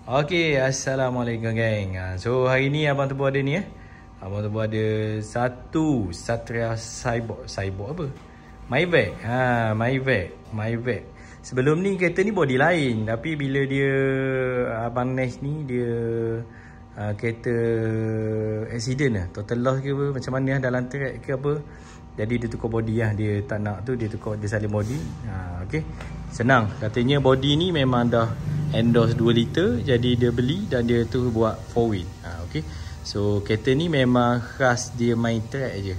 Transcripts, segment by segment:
Okey, Assalamualaikum geng. So hari ni abang Tebu ada ni Abang Tebu ada satu Satria Cyborg apa? Maybach. Maybach. Sebelum ni kereta ni body lain, tapi bila dia abang Nash ni dia kereta accident lah, total loss ke apa, macam mana dalam track ke apa. Jadi dia tukar body lah, dia tak nak tu, dia salin body. Okey. Senang, katanya body ni memang dah endorse 2 liter, jadi dia beli dan dia tu buat 4 wheel. Okey. So kereta ni memang khas dia main track je.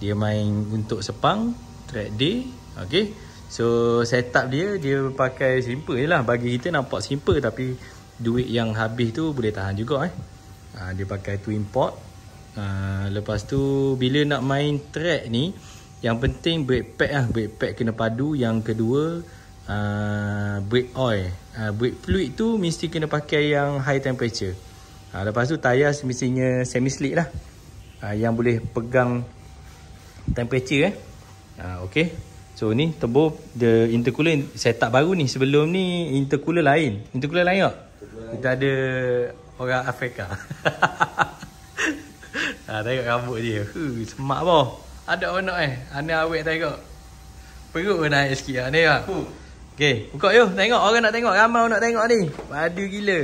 Dia main untuk Sepang, track day. Okey. So setup dia pakai simple je lah. Bagi kita nampak simple, tapi duit yang habis tu boleh tahan juga dia pakai twin port. Lepas tu bila nak main track ni, yang penting brake pad lah. Brake pad kena padu. Yang kedua brake oil, brake fluid tu mesti kena pakai yang high temperature. Lepas tu tayar semestinya semi slick lah, yang boleh pegang temperature okay. So ni Tebu the intercooler setup baru ni. Sebelum ni intercooler lain. Intercooler lain tak? Kita ada orang Afrika. Tengok rambut dia. Semak boh. Ada orang nak Ana awet tengok. Perut pun naik sikit ni lah. Okay, buka yuk. Tengok, orang nak tengok. Ramai orang nak tengok ni. Padu gila.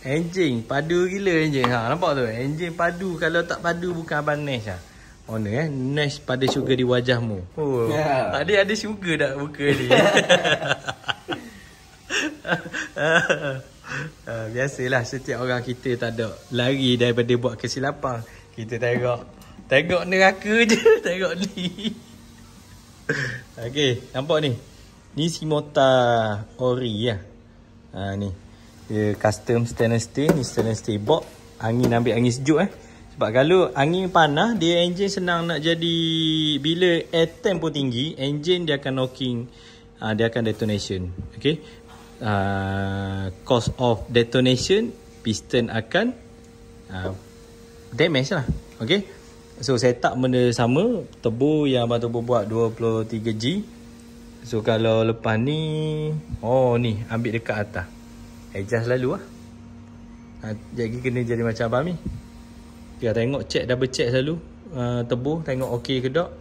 Engine, padu gila engine. Nampak tu? Engine padu. Kalau tak padu bukan abang Nash lah. Mana Nash pada sugar di wajahmu. Tadi ada sugar tak muka ni? Biasalah, setiap orang kita tak ada lari daripada buat kesilapan. Kita tengok neraka je. Tengok ni. Okay, nampak ni. Ni Simota Ori lah. Ni dia custom stainless steel. Ni stainless steel box. Angin, ambil angin sejuk Sebab kalau angin panas, dia engine senang nak jadi. Bila air temp pun tinggi, engine dia akan knocking, dia akan detonation. Okay. Cause of detonation, piston akan damage lah. Okay. So setup benda sama. Tebu yang abang Tebu buat 23G. So kalau lepas ni, ni ambil dekat atas, adjust lalu lah. Jadi kena jadi macam abang ni. Dia tengok, double check selalu. Tebu tengok okey ke tak.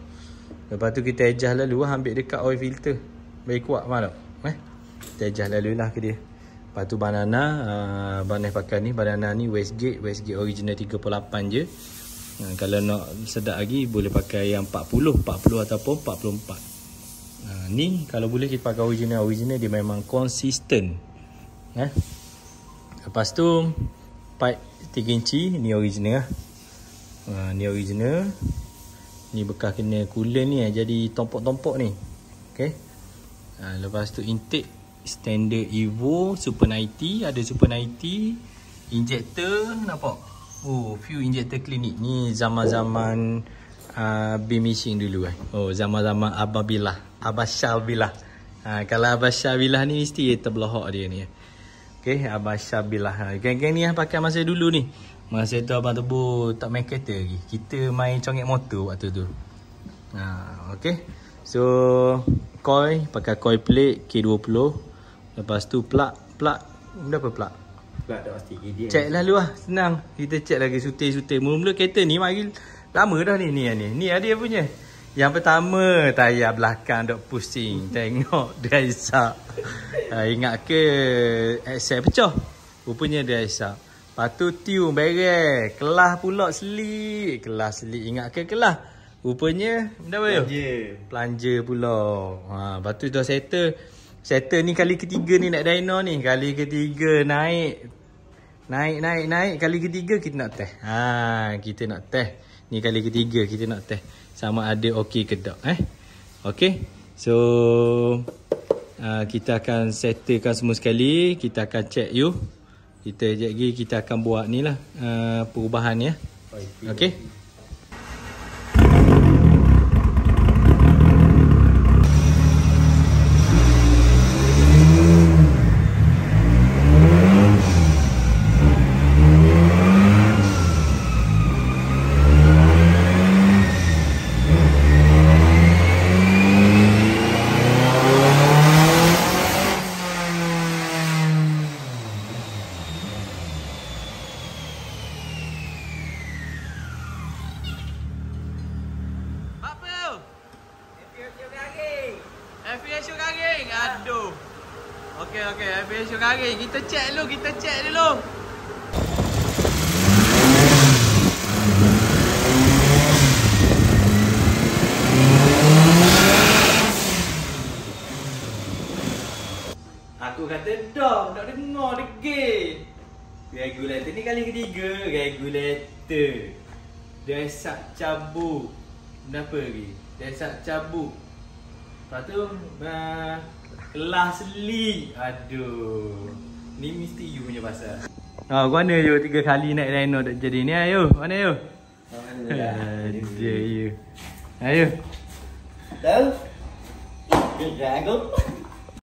Lepas tu kita adjust lalu lah. Ambil dekat oil filter, bagi kuat malam. Kita adjust lalu lah ke dia. Lepas tu banana, Banana pakai ni. Banana ni Westgate original 38 je. Kalau nak sedap lagi boleh pakai yang 40 ataupun 44. Ni kalau boleh kita pakai original dia memang konsisten. Lepas tu pipe 3 inci ni original lah. Ni original. Ni bekas kena coolant ni jadi tompok-tompok ni. Okay. Lepas tu intake standard Evo Super 90. Ada Super 90. Injector nampak. Fuel injector klinik. Ni zaman-zaman beam machine dulu zaman-zaman Abashal Billah. Kalau Abashal Billah ni mesti terbelahak dia ni. Okay, Abashal Billah. Geng-geng ni pakai masa dulu ni. Masa tu abang Tebu tak main kereta lagi. Kita main congek motor waktu tu. Okay. So coil, pakai coil plate K20. Lepas tu plug. Berapa plug? Plug tak pasti KDM. Check lalu lah. Senang. Kita check lagi sutir-sutir. Mula-mula kereta ni mari lama dah ni. Ni dia punya. Yang pertama, tayar belakang dok pusing. Tengok dia hisap. Ingat ke axle pecah? Rupanya dia hisap. Lepas tu tune beres. Kelas pula selit. Ingat ke kelas? Rupanya benda apa tu? Plunger pula. Lepas tu dah settle. Settle ni kali ketiga ni nak dyno ni. Kali ketiga naik. Kali ketiga kita nak test. Kita nak test. Ni kali ketiga kita nak test sama ada okey ke tak. Okey. So kita akan settlekan semua sekali. Kita akan check you. Kita sekejap lagi kita akan buat ni lah perubahan ya. Okey. geng. Aduh. Okey, habis syuk garing. Kita check dulu. Aku kata dah, nak dengar degil. Regulator ni kali ketiga. Regulator desak cabut. Kenapa lagi? Desak cabut. Lepas tu kelas leak. Aduh. Ni mesti you punya pasal. Mana you 3 kali naik Reno tak jadi ni ayo. Mana you? Ada you. Ayo. Tahu? Gerak aku.